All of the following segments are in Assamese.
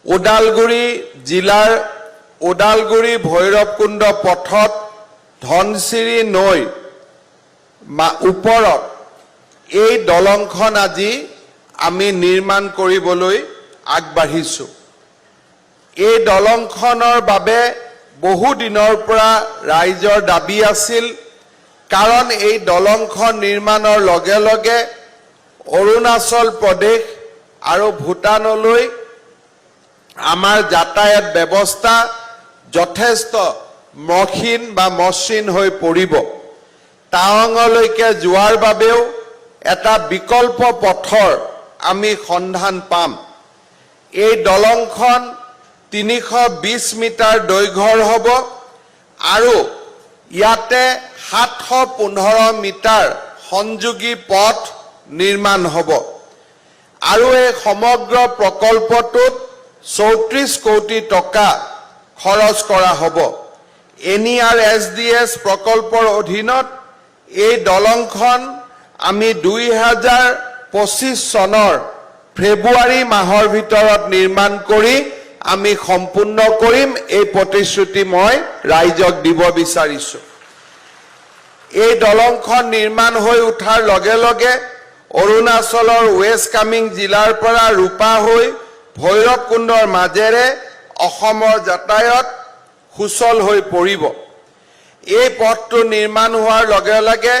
ওদালগুৰি জিলাৰ ওদালগুৰি ভৈৰৱকুণ্ড পথত ধনশিৰি নৈ ওপৰত এই দলংখন আজি আমি নিৰ্মাণ কৰিবলৈ আগবাঢ়িছো। এই দলংখনৰ বাবে বহু দিনৰ পৰা ৰাইজৰ দাবী আছিল, কাৰণ এই দলংখন নিৰ্মাণৰ লগে লগে অৰুণাচল প্ৰদেশ আৰু ভূটানলৈ আমাৰ যাতায়াত ব্যৱস্থা যথেষ্ট মসৃণ হৈ পৰিব। টাৱাঙলৈকে যোৱাৰ বাবেও এটা বিকল্প পথৰ আমি সন্ধান পাম। এই দলংখন 320 মিটাৰ দৈৰ্ঘ্যৰ হ'ব আৰু ইয়াতে 715 মিটাৰ সংযোগী পথ নিৰ্মাণ হ'ব আৰু এই সমগ্ৰ প্ৰকল্পটোত 34 কোটি টকা খৰচ কৰা হ'ব। NERSDS প্ৰকল্পৰ অধীনত এই দলংখন আমি 2025 চনৰ ফেব্ৰুৱাৰী মাহৰ ভিতৰত নিৰ্মাণ কৰি আমি সম্পূৰ্ণ কৰিম। এই প্ৰতিশ্ৰুতি মই ৰাইজক দিব বিচাৰিছো। এই দলংখন নিৰ্মাণ হৈ উঠাৰ লগে লগে অৰুণাচলৰ ৱেষ্ট কামিং জিলাৰ পৰা ৰূপা হৈ ভৈৰৱকুণ্ডৰ মাজেৰে অসমৰ যাতায়াত সুচল হৈ পৰিব। এই পথটো নিৰ্মাণ হোৱাৰ লগে লগে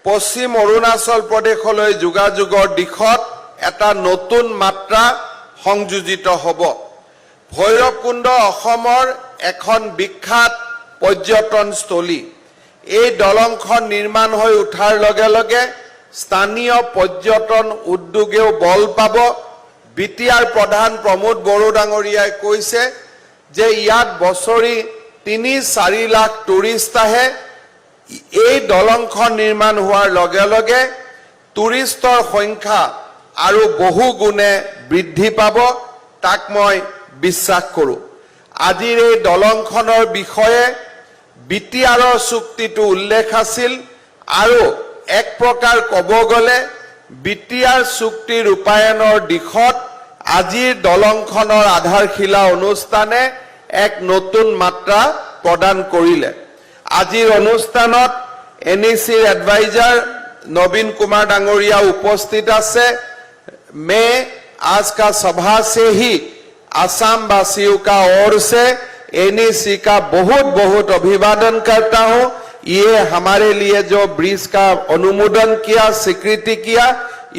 পশ্চিম অৰুণাচল প্ৰদেশলৈ যোগাযোগৰ দিশত এটা নতুন মাত্ৰা সংযোজিত হ'ব। ভৈৰৱকুণ্ড অসমৰ এখন বিখ্যাত পৰ্যটনস্থলী। এই দলংখন নিৰ্মাণ হৈ উঠাৰ লগে লগে স্থানীয় পৰ্যটন উদ্যোগেও বল পাব। বিটিআৰ প্ৰধান প্ৰমোদ বড়ো ডাঙৰীয়াই কৈছে যে ইয়াত বছৰি 3-4 লাখ টুৰিষ্ট আহে। এই দলংখন নিৰ্মাণ হোৱাৰ লগে লগে টুৰিষ্টৰ সংখ্যা আৰু বহু গুণে বৃদ্ধি পাব, তাক মই বিশ্বাস কৰোঁ। আজিৰ এই দলংখনৰ বিষয়ে বিটিআৰৰ চুক্তিটো উল্লেখ আছিল আৰু এক প্ৰকাৰ ক'ব গ'লে বিটিআৰ চুক্তি ৰূপায়ণৰ দিশত আজিৰ দলংখনৰ আধাৰশিলা অনুষ্ঠানে এক নতুন মাত্ৰা প্ৰদান কৰিলে। আজিৰ অনুষ্ঠানত NECৰ এডভাইজাৰ নবীন কুমাৰ ডাঙৰীয়া উপস্থিত আছে। मैं आज का सभा से ही आसाम वासियों का ओर से NEC का बहुत बहुत अभिवादन करता हूं। ये हमारे लिए जो ब्रिज का अनुमोदन किया, स्वीकृति किया,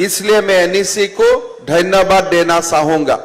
इसलिए मैं NEC को धन्यवाद देना चाहूंगा।